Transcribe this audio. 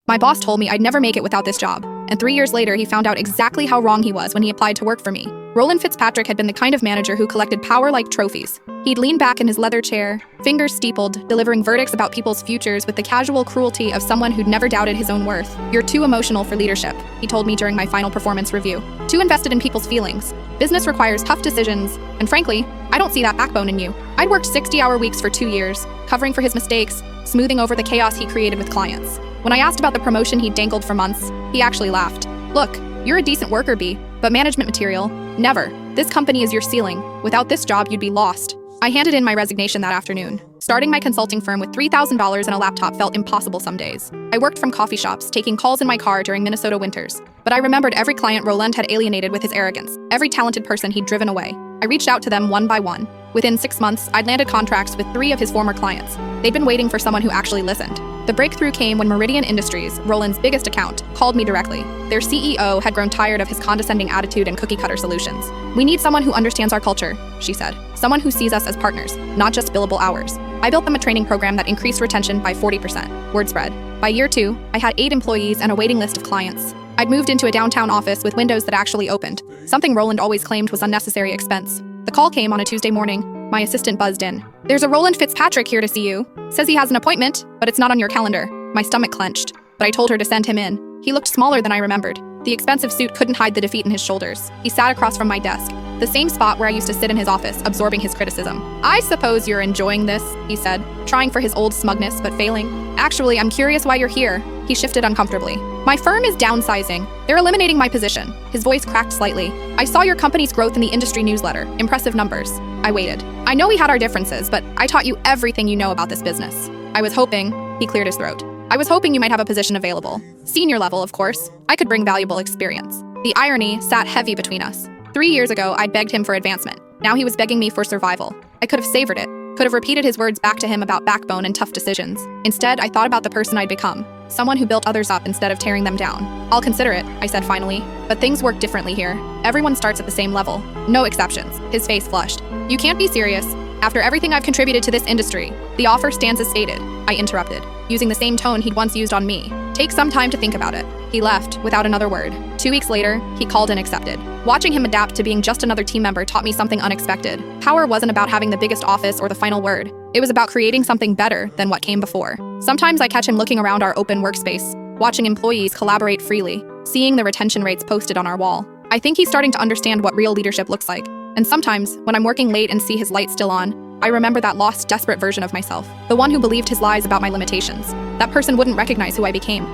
My boss told me I'd never make it without this job, and 3 years later he found out exactly how wrong he was when he applied to work for me. Roland Fitzpatrick had been the kind of manager who collected power like trophies. He'd lean back in his leather chair, fingers steepled, delivering verdicts about people's futures with the casual cruelty of someone who'd never doubted his own worth. "You're too emotional for leadership," he told me during my final performance review. "Too invested in people's feelings. Business requires tough decisions, and frankly, I don't see that backbone in you." I'd worked 60-hour weeks for 2 years, covering for his mistakes, smoothing over the chaos he created with clients. When I asked about the promotion he'd dangled for months, he actually laughed. "Look, you're a decent worker, B, but management material? Never. This company is your ceiling. Without this job, you'd be lost." I handed in my resignation that afternoon. Starting my consulting firm with $3,000 and a laptop felt impossible some days. I worked from coffee shops, taking calls in my car during Minnesota winters. But I remembered every client Roland had alienated with his arrogance, every talented person he'd driven away. I reached out to them one by one. Within 6 months, I'd landed contracts with 3 of his former clients. They'd been waiting for someone who actually listened. The breakthrough came when Meridian Industries, Roland's biggest account, called me directly. Their CEO had grown tired of his condescending attitude and cookie-cutter solutions. "We need someone who understands our culture," she said. "Someone who sees us as partners, not just billable hours." I built them a training program that increased retention by 40%. Word spread. By year 2, I had 8 employees and a waiting list of clients. I'd moved into a downtown office with windows that actually opened, something Roland always claimed was unnecessary expense. The call came on a Tuesday morning. My assistant buzzed in. "There's a Roland Fitzpatrick here to see you. Says he has an appointment, but it's not on your calendar." My stomach clenched, but I told her to send him in. He looked smaller than I remembered. The expensive suit couldn't hide the defeat in his shoulders. He sat across from my desk, the same spot where I used to sit in his office, absorbing his criticism. "I suppose you're enjoying this," he said, trying for his old smugness but failing. "Actually, I'm curious why you're here." He shifted uncomfortably. "My firm is downsizing. They're eliminating my position." His voice cracked slightly. "I saw your company's growth in the industry newsletter. Impressive numbers." I waited. "I know we had our differences, but I taught you everything you know about this business." I was hoping, he cleared his throat. "I was hoping you might have a position available. Senior level, of course. I could bring valuable experience." The irony sat heavy between us. 3 years ago, I'd begged him for advancement. Now he was begging me for survival. I could have savored it, could have repeated his words back to him about backbone and tough decisions. Instead, I thought about the person I'd become, someone who built others up instead of tearing them down. "I'll consider it," I said finally. "But things work differently here. Everyone starts at the same level. No exceptions." His face flushed. "You can't be serious. After everything I've contributed to this industry, the offer stands as stated," I interrupted, using the same tone he'd once used on me. "Take some time to think about it." He left without another word. 2 weeks later, he called and accepted. Watching him adapt to being just another team member taught me something unexpected. Power wasn't about having the biggest office or the final word. It was about creating something better than what came before. Sometimes I catch him looking around our open workspace, watching employees collaborate freely, seeing the retention rates posted on our wall. I think he's starting to understand what real leadership looks like. And sometimes, when I'm working late and see his light still on, I remember that lost, desperate version of myself, the one who believed his lies about my limitations. That person wouldn't recognize who I became.